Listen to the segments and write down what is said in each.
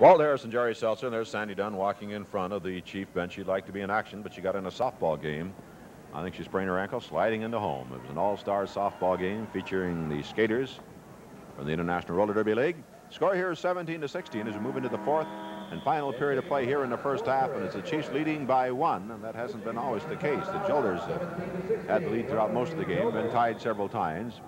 Walt Harris and Jerry Seltzer, and there's Sandy Dunn walking in front of the Chief bench. She'd like to be in action, but she got in a softball game. I think she sprained her ankle sliding into home. It was an all-star softball game featuring the skaters from the International Roller Derby League. Score here is 17-16 as we move into the fourth and final period of play here in the first half, and it's the Chiefs leading by 1, and that hasn't been always the case. The Jolters have had the lead throughout most of the game, been tied several times.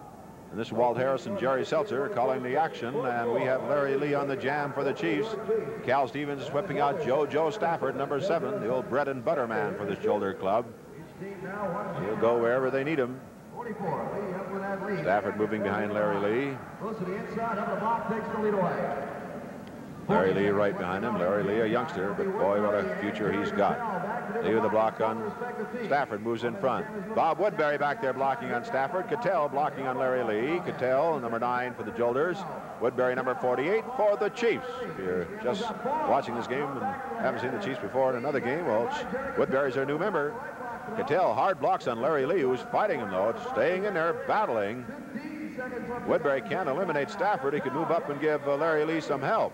And this is Walt Harris and Jerry Seltzer calling the action, and we have Larry Lee on the jam for the Chiefs. Cal Stevens is whipping out Joe Stafford, number 7, the old bread and butter man for this Jolter club. He'll go wherever they need him. Stafford moving behind Larry Lee. Larry Lee right behind him. Larry Lee, a youngster, but boy, what a future he's got. Lee with the block on Stafford, moves in front. Bob Woodbury back there blocking on Stafford. Cattell blocking on Larry Lee. Cattell, number 9 for the Jolters. Woodbury, number 48 for the Chiefs. If you're just watching this game and haven't seen the Chiefs before in another game, well, Woodbury's their new member. Cattell, hard blocks on Larry Lee, who's fighting him, though. It's staying in there, battling. Woodbury can't eliminate Stafford. He could move up and give Larry Lee some help.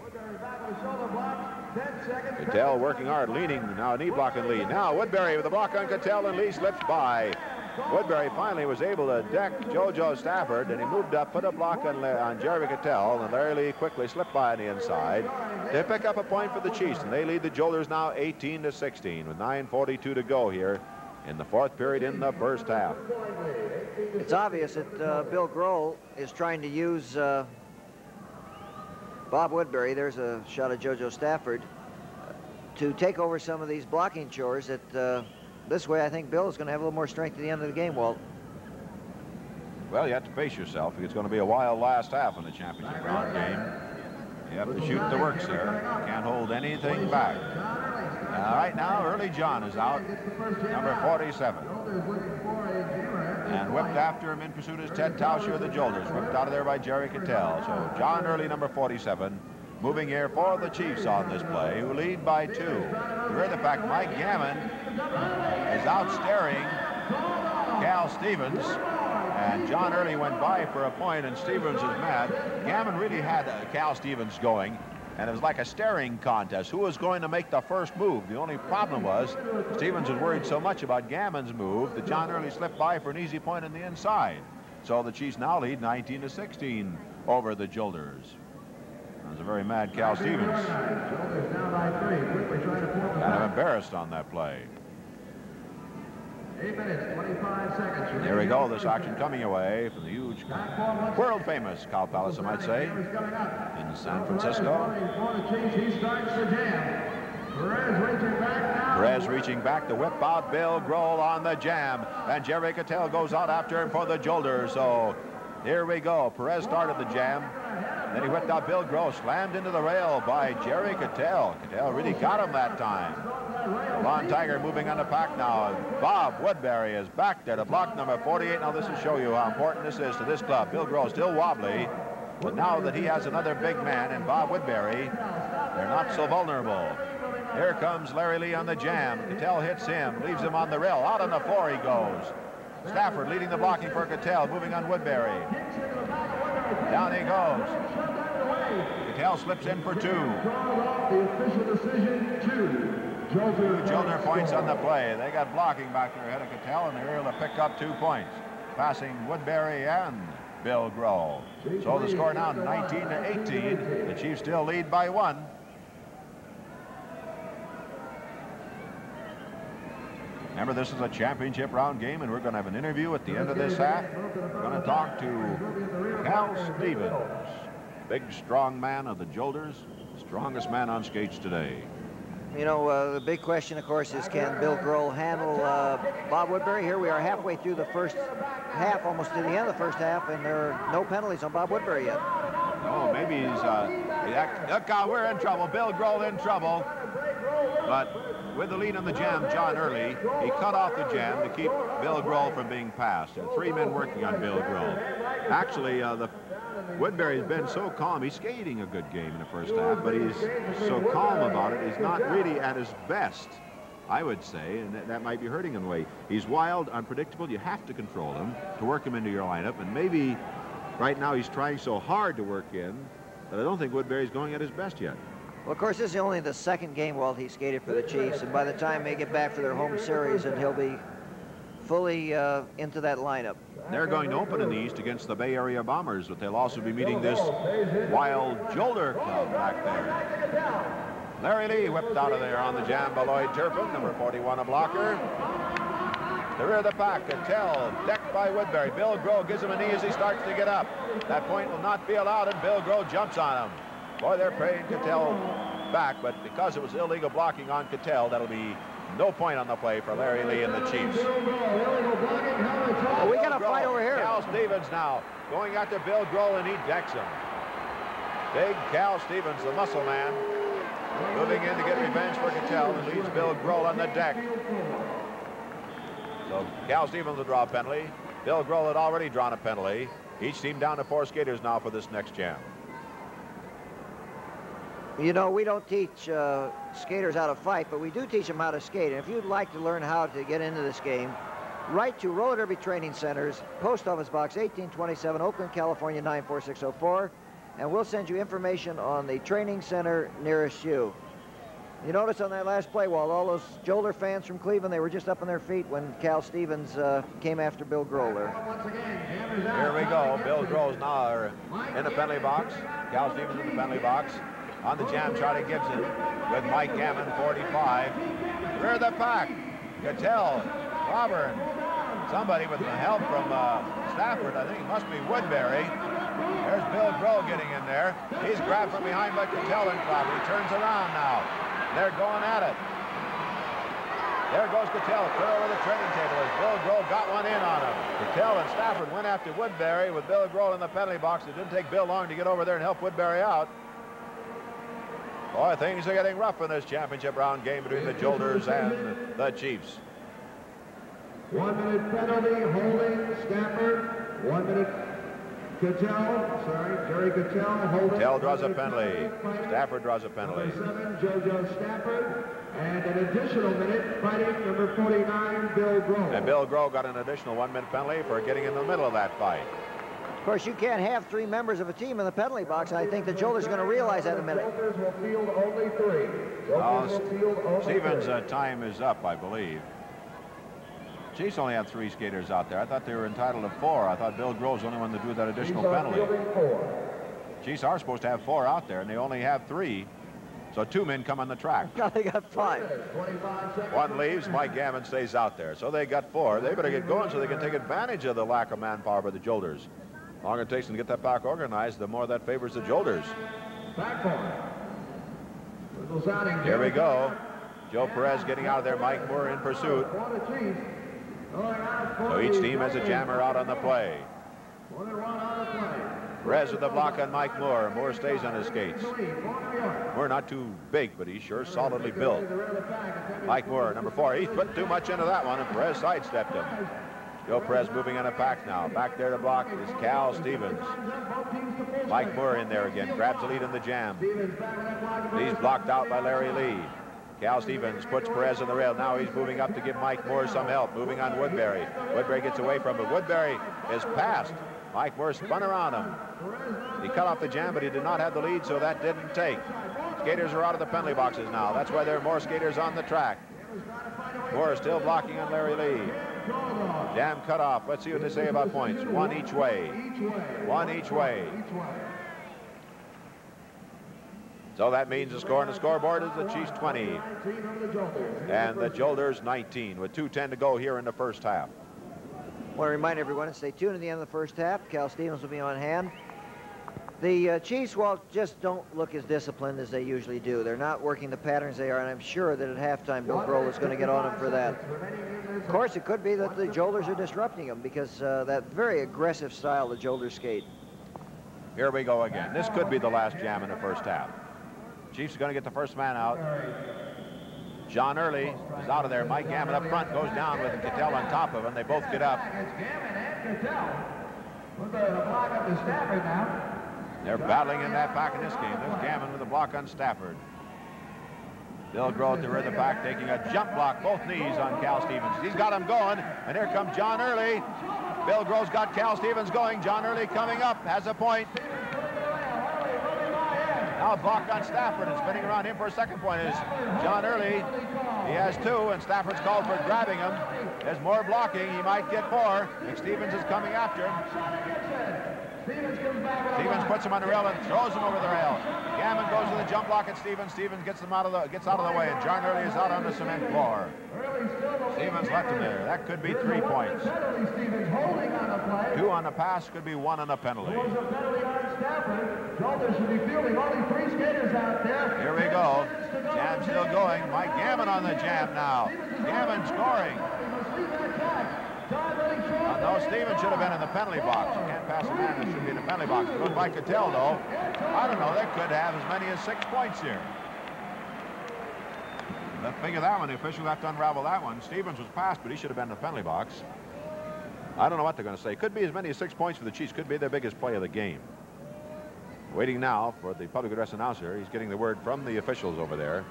Cattell working hard, leaning, now knee blocking Lee. Now Woodbury with a block on Cattell, and Lee slips by. Woodbury finally was able to deck Joe Stafford, and he moved up, put a block on Jerry Cattell, and Larry Lee quickly slipped by on the inside to pick up a point for the Chiefs, and they lead the Jolters now 18-16 with 9:42 to go here in the fourth period in the first half. It's obvious that Bill Grohl is trying to use Bob Woodbury, there's a shot of Joe Stafford, to take over some of these blocking chores. That this way I think Bill is going to have a little more strength at the end of the game, Walt. Well, you have to pace yourself. It's going to be a wild last half in the championship round game. You have to shoot the works there. You can't hold anything back. Right now, Early John is out, number 47. And whipped after him in pursuit is Ted Tauscher of the Jolters, whipped out of there by Jerry Cattell. So John Early, number 47, moving here for the Chiefs on this play, who lead by 2. You heard the fact Mike Gammon is out staring Cal Stevens, and John Early went by for a point, and Stevens is mad. Gammon really had Cal Stevens going, and it was like a staring contest. Who was going to make the first move? The only problem was Stevens was worried so much about Gammon's move that John Early slipped by for an easy point on the inside. So the Chiefs now lead 19-16 over the Jolters. That was a very mad Cal Stevens. Kind of embarrassed on that play. 8 minutes, 25 seconds. Here we go, this action coming away from the huge, world-famous Cow Palace, I might say, in San Francisco. Perez reaching back to whip out Bill Grohl on the jam, and Jerry Cattell goes out after him for the Jolters. So here we go. Perez started the jam, then he whipped out Bill Grohl, slammed into the rail by Jerry Cattell. Cattell really got him that time. Lon Tiger moving on the pack now. Bob Woodbury is back there to block number 48. Now this will show you how important this is to this club. Bill Grohl still wobbly, but now that he has another big man in Bob Woodbury, they're not so vulnerable. Here comes Larry Lee on the jam. Cattell hits him, leaves him on the rail. Out on the floor he goes. Stafford leading the blocking for Cattell, moving on Woodbury. Down he goes. Cattell slips in for 2. The official decision, 2 Jolter points on the play. They got blocking back there ahead of Cattell, and they're able to pick up 2 points, passing Woodbury and Bill Grohl. So the score now 19-18. The Chiefs still lead by 1. Remember, this is a championship round game, and we're going to have an interview at the end of this half. We're going to talk to Cal Stevens, big, strong man of the Jolters, strongest man on skates today. You know, the big question, of course, is can Bill Grohl handle Bob Woodbury? Here we are halfway through the first half, almost to the end of the first half, and there are no penalties on Bob Woodbury yet. Oh, maybe he's, look out, we're in trouble. Bill Grohl in trouble. But with the lead on the jam, John Early, he cut off the jam to keep Bill Grohl from being passed. And 3 men working on Bill Grohl. Actually, Woodbury's been so calm. He's skating a good game in the first half, but he's so calm about it. He's not really at his best, I would say, and that might be hurting him in a way. He's wild, unpredictable. You have to control him to work him into your lineup, and maybe right now he's trying so hard to work in that I don't think Woodbury's going at his best yet. Well, of course, this is only the second game Walt he skated for the Chiefs, and by the time they get back for their home series, and he'll be fully into that lineup. They're going to open in the East against the Bay Area Bombers, but they'll also be meeting this wild Jolter club back there. Larry Lee whipped out of there on the jam by Lloyd Turpin, number 41, a blocker. The rear of the pack, Cattell, decked by Woodbury. Bill Groh gives him a knee as he starts to get up. That point will not be allowed, and Bill Groh jumps on him. Boy, they're praying Cattell back, but because it was illegal blocking on Cattell, that'll be no point on the play for Larry Lee and the Chiefs. Oh, we got a fight over here. Cal Stevens now going after Bill Groh, and he decks him. Big Cal Stevens, the muscle man, moving in to get revenge for Cattell, and leaves Bill Groh on the deck. So Cal Stevens will draw a penalty. Bill Groh had already drawn a penalty. Each team down to 4 skaters now for this next jam. You know, we don't teach skaters how to fight, but we do teach them how to skate. And if you'd like to learn how to get into this game, write to Roller Derby Training Centers, Post Office Box 1827, Oakland, California 94604, and we'll send you information on the training center nearest you. You notice on that last play, Walt, all those Jolter fans from Cleveland, they were just up on their feet when Cal Stevens came after Bill Groh there. Here we go. Bill Groh's now in the penalty box. Cal Stevens in the penalty box. On the jam, Charlie Gibson with Mike Gammon, 45. Rear of the pack, Cattell, Clobber, somebody with the help from Stafford. I think it must be Woodbury. There's Bill Groh getting in there. He's grabbed from behind by Cattell and Clobber. He turns around now. They're going at it. There goes Cattell, clear over the training table as Bill Groh got one in on him. Cattell and Stafford went after Woodbury with Bill Groh in the penalty box. It didn't take Bill long to get over there and help Woodbury out. Boy, things are getting rough in this championship round game between the Jolters and the Chiefs. 1 minute penalty, holding, Stafford. 1 minute, Cattell, Jerry Cattell, holding. Cattell draws a penalty. Stafford draws a penalty. Number 7, JoJo Stafford. And an additional minute, fighting number 49, Bill Groh. And Bill Groh got an additional 1 minute penalty for getting in the middle of that fight. Of course, you can't have 3 members of a team in the penalty box. I think the Jolters are going to realize that in a minute. Jolters will field only 3. Stevens' time is up, I believe. Chiefs only have 3 skaters out there. I thought they were entitled to 4. I thought Bill Groh's the only one to do that additional penalty. Chiefs are supposed to have 4 out there, and they only have 3. So 2 men come on the track. They got 5. 1 leaves, Mike Gammon stays out there. So they got 4. They better get going so they can take advantage of the lack of manpower by the Jolters. The longer it takes them to get that pack organized, the more that favors the Jolters. Here we go. Joe Perez getting out of there, Mike Moore in pursuit. So each team has a jammer out on the play. Perez with the block on Mike Moore. Moore stays on his skates. Moore not too big, but he's sure solidly built. Mike Moore, number 4. He put too much into that one, and Perez sidestepped him. Joe Perez moving on a pack now. Back there to block is Cal Stevens. Mike Moore in there again. Grabs the lead in the jam. He's blocked out by Larry Lee. Cal Stevens puts Perez on the rail. Now he's moving up to give Mike Moore some help. Moving on Woodbury. Woodbury gets away from him. Woodbury is passed. Mike Moore spun around him. He cut off the jam, but he did not have the lead, so that didn't take. Skaters are out of the penalty boxes now. That's why there are more skaters on the track. Moore is still blocking on Larry Lee. Jam cut off. Let's see what they say about points. 1 each way. 1 each way. So that means the score on the scoreboard is the Chiefs 20 and the Jolters 19 with 2:10 to go here in the first half. I want to remind everyone to stay tuned at the end of the first half. Cal Stevens will be on hand. The Chiefs, well, just don't look as disciplined as they usually do. They're not working the patterns they are, and I'm sure that at halftime Bill Groh is going to get on them for that. Of course, it could be that the Jolters are disrupting them because that very aggressive style the Jolters skate. Here we go again. This could be the last jam in the first half. Chiefs are going to get the first man out. John Early is out of there. Mike Gammon up front goes down with Cattell on top of him. They both get up. They're battling in that pack in this game. There's Gammon with a block on Stafford. Bill Groh at the rear of the pack taking a jump block, both knees on Cal Stevens. He's got him going, and here comes John Early. Bill Groh's got Cal Stevens going. John Early coming up, has a point. Now block on Stafford, and spinning around him for a second point is John Early. He has 2, and Stafford's called for grabbing him. There's more blocking. He might get more. McStevens is coming after him. Stevens puts him on the rail and throws him over the rail. Gammon goes to the jump block at Stevens. Stevens gets out of the way, and John Early is out on the cement floor. Stevens left him there. That could be 3 points. 2 on the pass, could be 1 on a penalty. Jolters should be fielding only 3 skaters out there. Here we go. Jam still going. Mike Gammon on the jam now. Gammon scoring. No, Stevens should have been in the penalty box. You can't pass a man that should be in the penalty box. It looked like Cattell, though. I don't know. They could have as many as 6 points here. Let's figure that one. The official have to unravel that one. Stevens was passed, but he should have been in the penalty box. I don't know what they're going to say. Could be as many as 6 points for the Chiefs. Could be their biggest play of the game. Waiting now for the public address announcer. He's getting the word from the officials over there.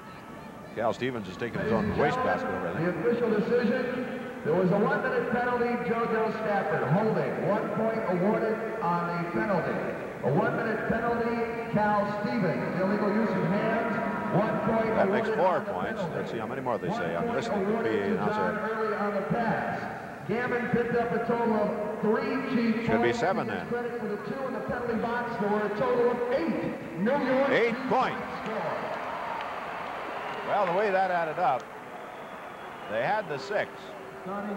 Cal Stevens is taking his own wastebasket over there. The official decision. There was a 1-minute penalty, JoJo Stafford holding. 1 point awarded on the penalty. A 1-minute penalty, Cal Stevens. Illegal use of hands. 1 point. That makes 4 points. Let's see how many more they say. I'm listening to the announcer. Early on the pass. Gammon picked up a total of 3 Chief points. Should be 7 then. Credit for the 2 in the penalty box. There were a total of 8. New York. 8 points. Well, the way that added up, they had the 6.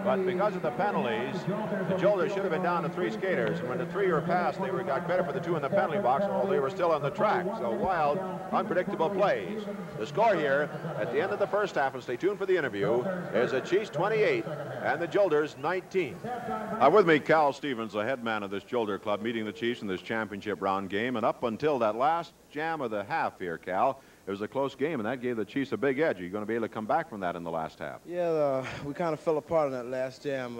But because of the penalties, the Jolters should have been down to 3 skaters. And when the 3 were passed, they got credit for the 2 in the penalty box, although they were still on the track. So wild, unpredictable plays. The score here at the end of the first half, and stay tuned for the interview, is the Chiefs 28 and the Jolters 19. With me, Cal Stevens, the head man of this Jolter club, meeting the Chiefs in this championship round game. And up until that last jam of the half here, Cal, it was a close game, and that gave the Chiefs a big edge. Are you going to be able to come back from that in the last half? Yeah, we kind of fell apart in that last jam.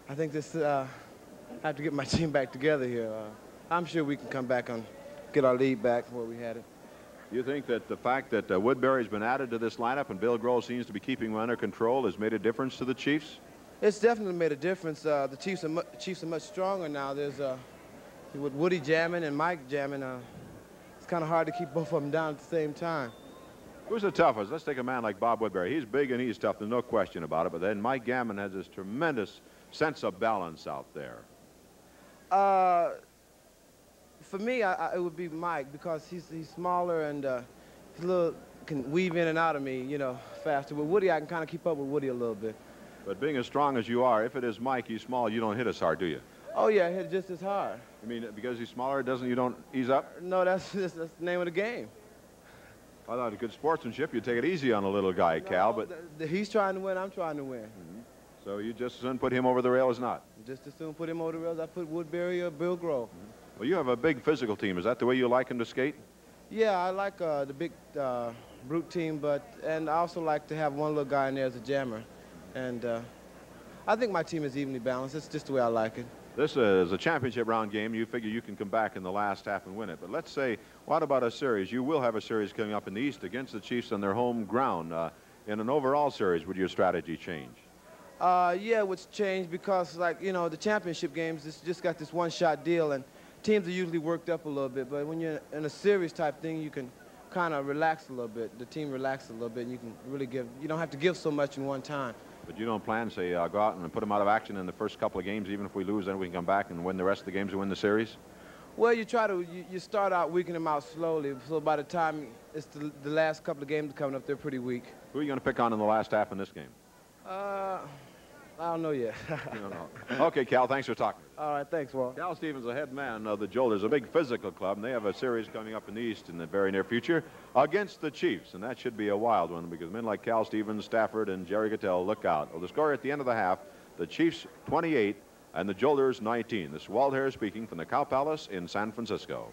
I think I have to get my team back together here. I'm sure we can come back and get our lead back where we had it. You think that the fact that Woodbury's been added to this lineup and Bill Grohl seems to be keeping them under control has made a difference to the Chiefs? It's definitely made a difference. The Chiefs are much stronger now. There's with Woody jamming and Mike jamming. It's kind of hard to keep both of them down at the same time. Who's the toughest? Let's take a man like Bob Woodbury. He's big and he's tough. There's no question about it. But then Mike Gammon has this tremendous sense of balance out there. For me, it would be Mike because he's smaller and he's a little can weave in and out of me, you know, faster. With Woody, I can kind of keep up with Woody a little bit. But being as strong as you are, if it is Mike, he's small, you don't hit as hard, do you? Oh yeah, I hit just as hard. I mean, because he's smaller, you don't ease up? No, that's the name of the game. I thought a good sportsmanship, you take it easy on a little guy, Cal, but he's trying to win, I'm trying to win. Mm-hmm. So you just as soon put him over the rail as not? Just as soon put him over the rails, I put Woodbury or Bill Grohl. Mm-hmm. Well, you have a big physical team. Is that the way you like him to skate? Yeah, I like the big brute team, and I also like to have one little guy in there as a jammer. And I think my team is evenly balanced. It's just the way I like it. This is a championship round game. You figure you can come back in the last half and win it. But let's say, what about a series? You will have a series coming up in the East against the Chiefs on their home ground. In an overall series, would your strategy change? Yeah, it would change because, like, you know, the championship games, it's just got this one-shot deal, and teams are usually worked up a little bit. But when you're in a series type thing, you can kind of relax a little bit. The team relaxes a little bit, and you can really you don't have to give so much in one time. But you don't plan, say, go out and put them out of action in the first couple of games, even if we lose, then we can come back and win the rest of the games and win the series? Well, you try to, you start out weaking them out slowly, so by the time it's the last couple of games coming up, they're pretty weak. Who are you going to pick on in the last half in this game? I don't know yet. You don't know. Okay, Cal, thanks for talking. All right, thanks, Walt. Cal Stevens, the head man of the Jolters, a big physical club, and they have a series coming up in the East in the very near future against the Chiefs, and that should be a wild one because men like Cal Stevens, Stafford, and Jerry Gattell look out. Well, the score at the end of the half, the Chiefs 28 and the Jolters 19. This is Walt Harris speaking from the Cow Palace in San Francisco.